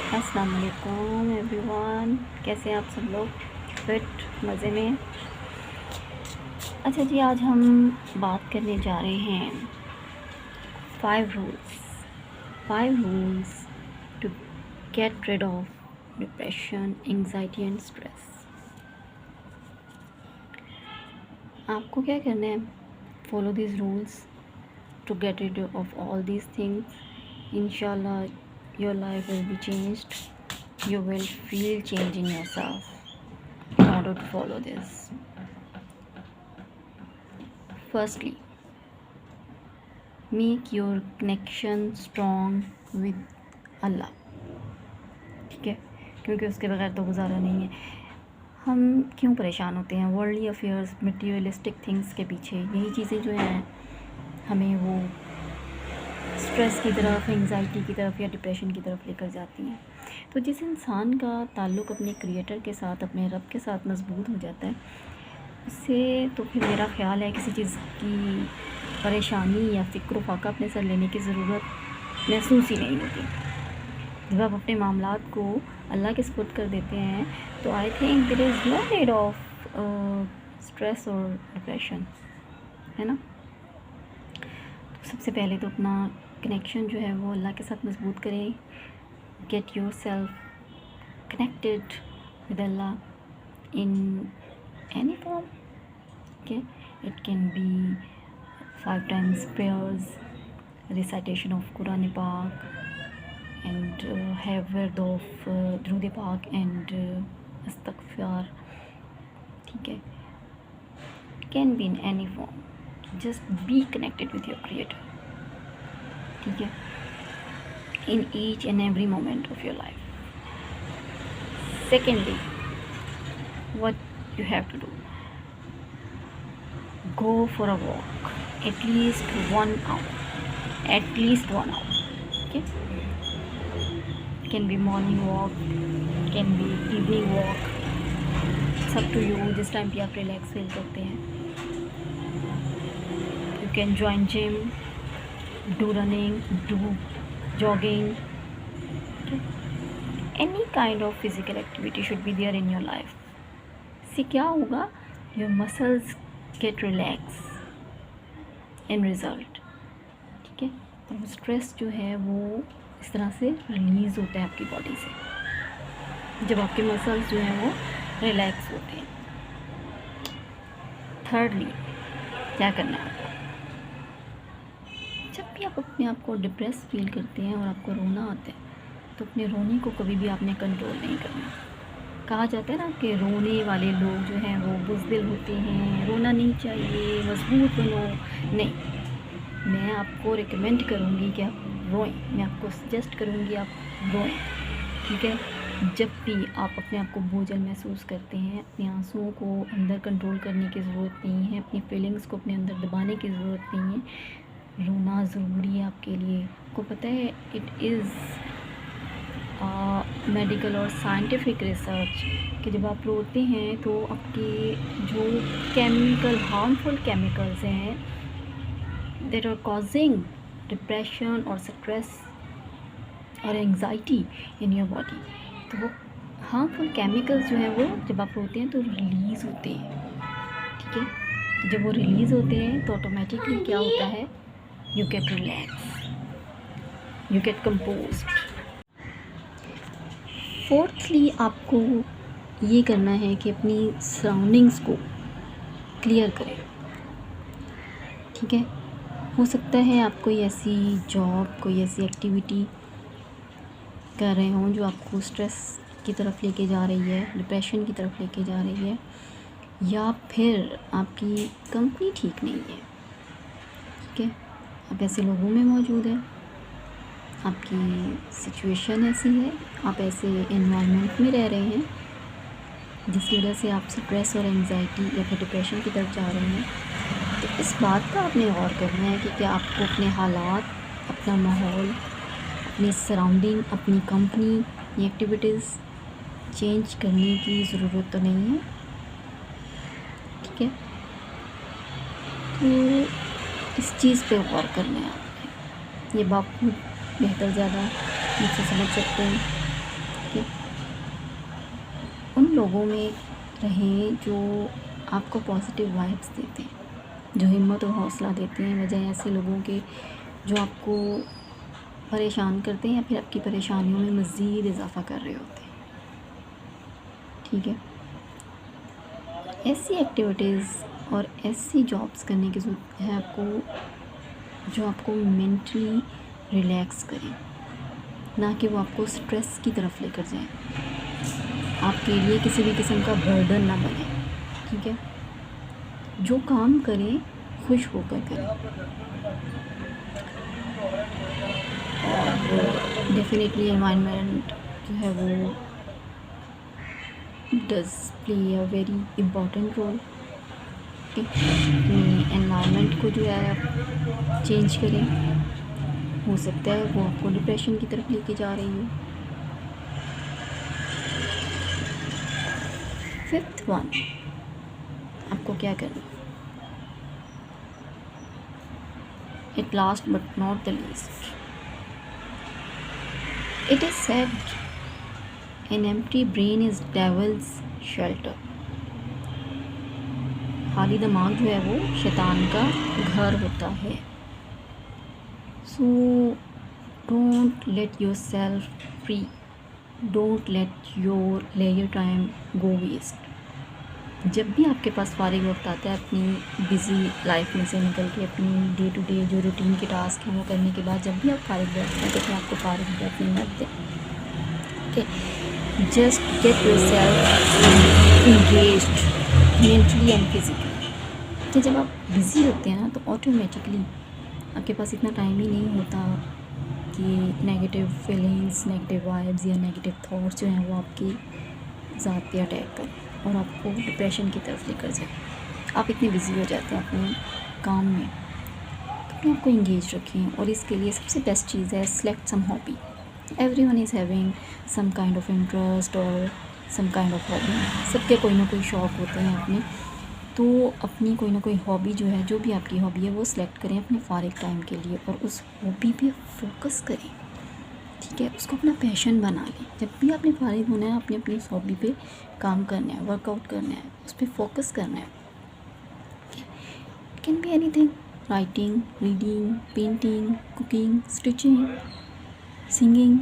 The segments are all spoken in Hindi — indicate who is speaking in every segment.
Speaker 1: अस्सलाम वालेकुम एवरीवन, कैसे हैं आप सब लोग? फिट, मज़े में? अच्छा जी, आज हम बात करने जा रहे हैं 5 rules 5 rules to get rid of depression, anxiety and stress. आपको क्या करना है? Follow this rules to get rid of all these things. इंशाल्लाह your life will be changed. You will feel change in yourself in order to follow this. Firstly, make your connection strong with Allah. ठीक है, क्योंकि उसके बगैर तो गुजारा नहीं है। हम क्यों परेशान होते हैं वर्ल्डली अफेयर्स, मटीरियलिस्टिक थिंग्स के पीछे? यही चीज़ें जो हैं हमें वो स्ट्रेस की तरफ, एंजाइटी की तरफ या डिप्रेशन की तरफ लेकर जाती हैं। तो जिस इंसान का ताल्लुक़ अपने क्रिएटर के साथ, अपने रब के साथ मजबूत हो जाता है, उससे तो फिर मेरा ख़्याल है किसी चीज़ की परेशानी या फ़िक्र फाका अपने सर लेने की ज़रूरत महसूस ही नहीं होती। जब आप अपने मामलात को अल्लाह के सुपुर्द कर देते हैं तो I think there is no need of stress और डिप्रेशन, है ना। तो सबसे पहले तो अपना कनेक्शन जो है वो अल्लाह के साथ मजबूत करें. Get yourself connected with Allah in any form. Okay, it can be 5 times prayers, recitation of Quran Pak, and have word of Durud Pak and Astaghfar. ठीक है, can be in any form. Just be connected with your Creator. ठीक है, in each and every moment of your life. Secondly, what you have to do, go for a walk at least 1 hour. Okay, can be morning walk, can be evening walk, सब to you. जिस टाइम पे आप रिलैक्स फील करते हैं. You can join gym, do running, do jogging. Okay, any kind of physical activity should be there in your life. इससे क्या होगा? your muscles get relax in result. ठीक है, और स्ट्रेस जो है वो इस तरह से रिलीज़ होता है आपकी बॉडी से जब आपके मसल्स जो हैं वो रिलैक्स होते हैं. थर्डली, क्या करना है आपको? जब भी आप अपने आप को डिप्रेस फील करते हैं और आपको रोना आता है तो अपने रोने को कभी भी आपने कंट्रोल नहीं करना. कहा जाता है ना कि रोने वाले लोग जो हैं वो बुज़दिल होते हैं, रोना नहीं चाहिए, मजबूत बनो. नहीं, मैं आपको रिकमेंड करूँगी कि आप रोएं. मैं आपको सजेस्ट करूँगी आप रोएं. ठीक है, जब भी आप अपने आप को बोझल महसूस करते हैं, अपने आंसुओं को अंदर कंट्रोल करने की ज़रूरत नहीं है, अपनी फीलिंग्स को अपने अंदर दबाने की ज़रूरत नहीं है. रोना ज़रूरी है आपके लिए. आपको पता है इट इज़ मेडिकल और साइंटिफिक रिसर्च कि जब आप रोते हैं तो आपके जो हार्मफुल केमिकल्स हैं दैट आर कॉजिंग डिप्रेशन और स्ट्रेस और एंजाइटी इन योर बॉडी, तो वो हार्मफुल केमिकल्स जो हैं वो जब आप रोते हैं तो रिलीज़ होते हैं. ठीक है, तो जब वो रिलीज़ होते हैं तो ऑटोमेटिकली क्या होता है? You get relax, you get composed. Fourthly, आपको ये करना है कि अपनी सराउंडिंग्स को क्लियर करें. ठीक है, हो सकता है आप कोई ऐसी जॉब, कोई ऐसी एक्टिविटी कर रहे हों जो आपको स्ट्रेस की तरफ लेके जा रही है, डिप्रेशन की तरफ लेके जा रही है, या फिर आपकी कंपनी ठीक नहीं है. ठीक है, आप ऐसे लोगों में मौजूद हैं, आपकी सिचुएशन ऐसी है, आप ऐसे एनवायरनमेंट में रह रहे हैं जिसकी वजह से आप स्ट्रेस और एंजाइटी या फिर डिप्रेशन की तरफ जा रहे हैं. तो इस बात का आपने गौर करना है कि क्या आपको अपने हालात, अपना माहौल, अपनी सराउंडिंग, अपनी कंपनी, ये एक्टिविटीज़ चेंज करने की ज़रूरत तो नहीं है. ठीक है, तो इस चीज़ पे गौर करना है आपने. ये बात बेहतर ज़्यादा मुझसे समझ सकते हैं. ठीक है, उन लोगों में रहें जो आपको पॉजिटिव वाइब्स देते हैं, जो हिम्मत और हौसला देते हैं, बजाय ऐसे लोगों के जो आपको परेशान करते हैं या फिर आपकी परेशानियों में मज़ीद इजाफ़ा कर रहे होते हैं। ठीक है, ऐसी एक्टिविटीज़ और ऐसी जॉब्स करने की ज़रूरत है आपको जो आपको मेंटली रिलैक्स करें, ना कि वो आपको स्ट्रेस की तरफ लेकर जाएं, आपके लिए किसी भी किस्म का बर्डन ना बने। ठीक है, जो काम करें खुश होकर करें, और डेफिनेटली एनवायरनमेंट जो है वो does play a very important role. Environment को जो है आप चेंज करें, हो सकता है वो आपको डिप्रेशन की तरफ लेके जा रही हो। 5th वन, आपको क्या करना, at last but not the least, it is said an empty brain is devil's shelter. खाली दिमाग जो है वो शैतान का घर होता है। So don't let yourself free, don't let your time go waste. जब भी आपके पास फारिग वक्त आता है अपनी बिज़ी लाइफ में से निकल के, अपनी डे टू डे जो रूटीन के टास्क हैं वो करने के बाद जब भी आप फारिग बैठते हैं तो फिर आपको फारिग बैठने मत दें। Okay, just get yourself engaged mentally and physically. कि जब आप बिज़ी होते हैं ना तो ऑटोमेटिकली आपके पास इतना टाइम ही नहीं होता कि नेगेटिव फीलिंग्स, नेगेटिव वाइब्स या नेगेटिव थॉट्स जो हैं वो आपकी ज़ात पे अटैक करें और आपको डिप्रेशन की तरफ लेकर जाए। आप इतने बिज़ी हो जाते हैं अपने काम में, तो अपने आप को इंगेज रखें। और इसके लिए सबसे बेस्ट चीज़ है select some hobby. Everyone is having some kind of interest और सम काइंड ऑफ हॉबी। सबके कोई ना कोई शौक़ होते हैं अपने, तो अपनी कोई ना कोई हॉबी जो है, जो भी आपकी हॉबी है वो सिलेक्ट करें अपने फारिग टाइम के लिए और उस हॉबी पे फोकस करें। ठीक है, उसको अपना पैशन बना लें। जब भी आपने फारिग होना है अपनी अपनी उस हॉबी पे काम करना है, वर्कआउट करना है, उस पर फोकस करना है। It can be anything, writing, reading, painting, cooking, stitching, singing,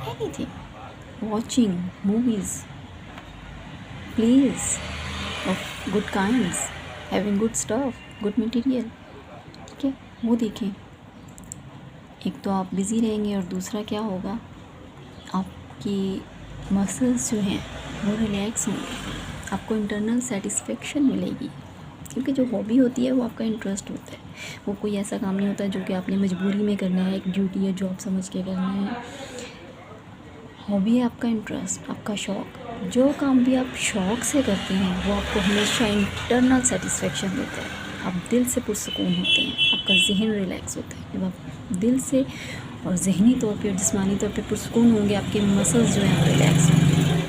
Speaker 1: anything, watching movies, plays of good kinds, having good stuff, good material। ठीक है, वो देखें। एक तो आप बिज़ी रहेंगे और दूसरा क्या होगा, आपकी मसल्स जो हैं वो रिलैक्स होंगे, आपको इंटरनल सेटिस्फेक्शन मिलेगी। क्योंकि जो हॉबी होती है वो आपका इंटरेस्ट होता है, वो कोई ऐसा काम नहीं होता जो कि आपने मजबूरी में करना है, एक ड्यूटी या जॉब समझ के करना है। हॉबी है आपका इंटरेस्ट, आपका शौक़। जो काम भी आप शौक़ से करते हैं वो आपको हमेशा इंटरनल सेटिस्फेक्शन देता है। आप दिल से पुरसुकून होते हैं, आपका जहन रिलैक्स होता है। जब आप दिल से और जहनी तौर पे और जिस्मानी तौर पे पुरसुकून होंगे, आपके मसल्स जो हैं रिलैक्स होंगे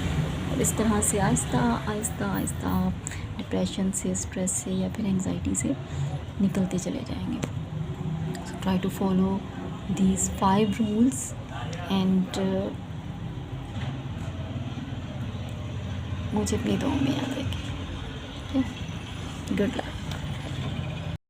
Speaker 1: और इस तरह से आहिस्ता आहिस्ता आहिस्ता आप डिप्रेशन से, स्ट्रेस से या फिर एंग्जाइटी से निकलते चले जाएंगे। So try to follow these 5 rules and मुझे अपनी दुआ में याद रखें। Good luck.